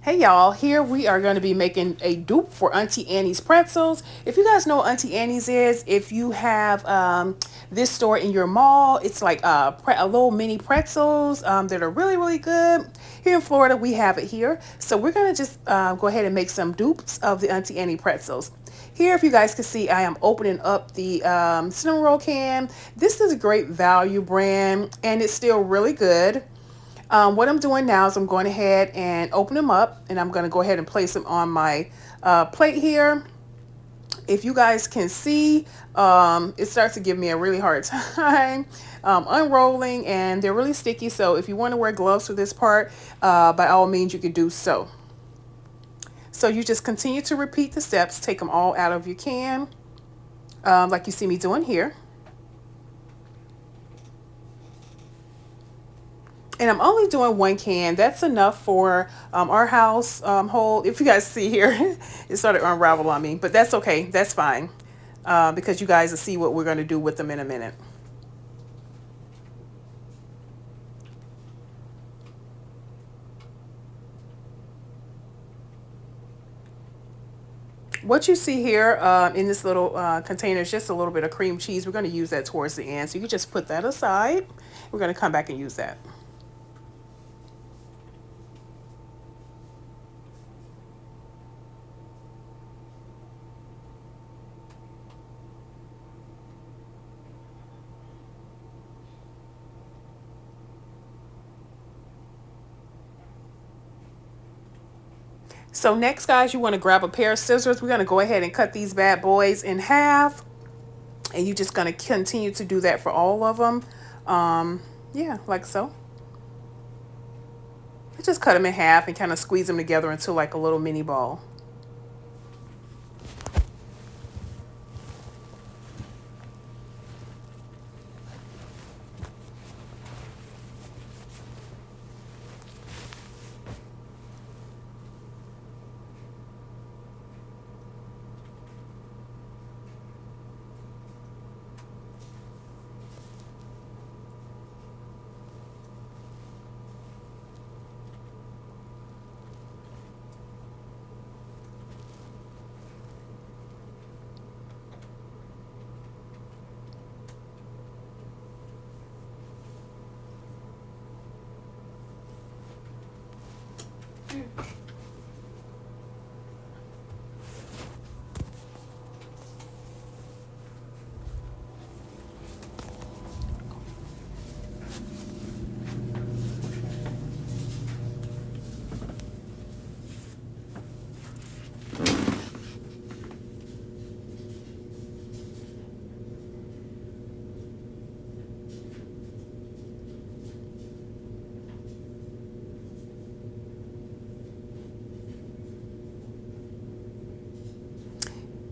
Hey y'all, here we are going to be making a dupe for Auntie Annie's pretzels. If you guys know what Auntie Annie's is, if you have this store in your mall, it's like a little mini pretzels that are really, really good. Here in Florida, we have it here. So we're going to just go ahead and make some dupes of the Auntie Annie pretzels. Here, if you guys can see, I am opening up the cinnamon roll can. This is a great value brand and it's still really good. What I'm doing now is I'm going ahead and open them up, and I'm going to go ahead and place them on my plate here. If you guys can see, it starts to give me a really hard time unrolling, and they're really sticky. So if you want to wear gloves for this part, by all means, you could do so. So you just continue to repeat the steps, take them all out of your can, like you see me doing here. And I'm only doing one can. That's enough for our house hold. If you guys see here, it started to unravel on me, but that's okay. That's fine because you guys will see what we're going to do with them in a minute. What you see here in this little container is just a little bit of cream cheese. We're going to use that towards the end. So you can just put that aside. We're going to come back and use that. So next, guys, you want to grab a pair of scissors. We're going to go ahead and cut these bad boys in half. And you're just going to continue to do that for all of them. Yeah, like so. Just cut them in half and kind of squeeze them together into like a little mini ball.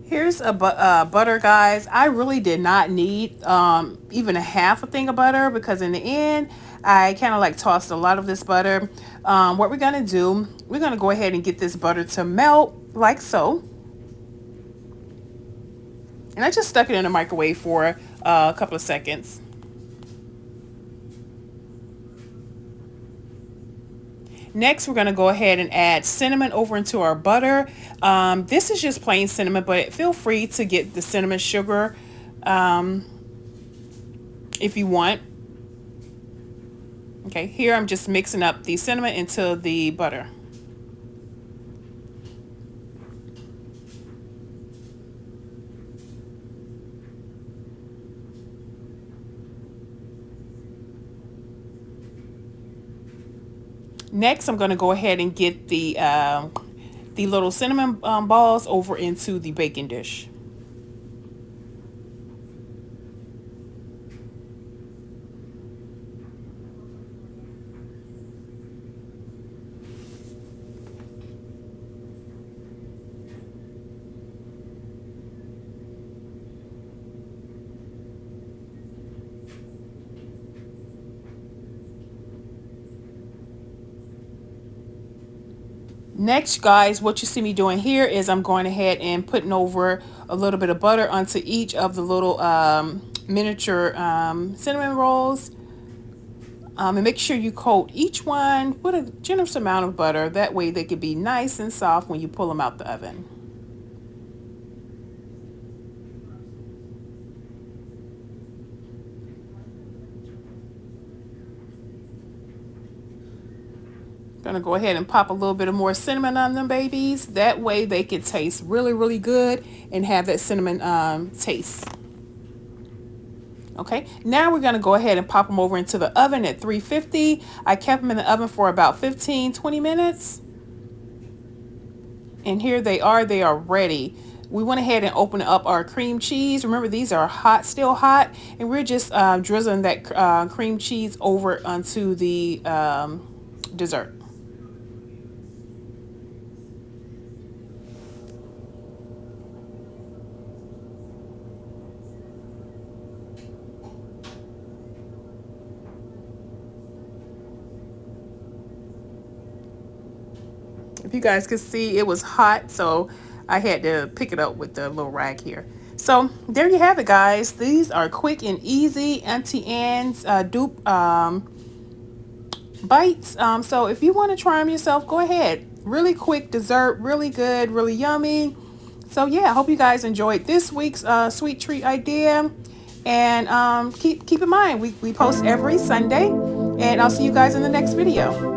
Here's a butter, guys. I really did not need even a half a thing of butter because in the end, I kind of like tossed a lot of this butter. What we're going to do, we're going to go ahead and get this butter to melt like so. And I just stuck it in the microwave for a couple of seconds. Next, we're going to go ahead and add cinnamon over into our butter. This is just plain cinnamon, but feel free to get the cinnamon sugar if you want. Okay, here I'm just mixing up the cinnamon into the butter. Next, I'm going to go ahead and get the little cinnamon balls over into the baking dish. Next, guys, what you see me doing here is I'm going ahead and putting over a little bit of butter onto each of the little miniature cinnamon rolls. And make sure you coat each one with a generous amount of butter. That way they can be nice and soft when you pull them out the oven. Gonna go ahead and pop a little bit of more cinnamon on them babies. That way they can taste really, really good and have that cinnamon taste. Okay, now we're gonna go ahead and pop them over into the oven at 350. I kept them in the oven for about 15-20 minutes. And here they are ready. We went ahead and opened up our cream cheese. Remember, these are hot, still hot, and we're just drizzling that cream cheese over onto the dessert. If you guys could see, it was hot, so I had to pick it up with the little rag here. So there you have it, guys. These are quick and easy Auntie Anne's dupe bites. So if you want to try them yourself, go ahead. Really quick dessert, really good, really yummy. So yeah, I hope you guys enjoyed this week's sweet treat idea. And keep in mind, we post every Sunday. And I'll see you guys in the next video.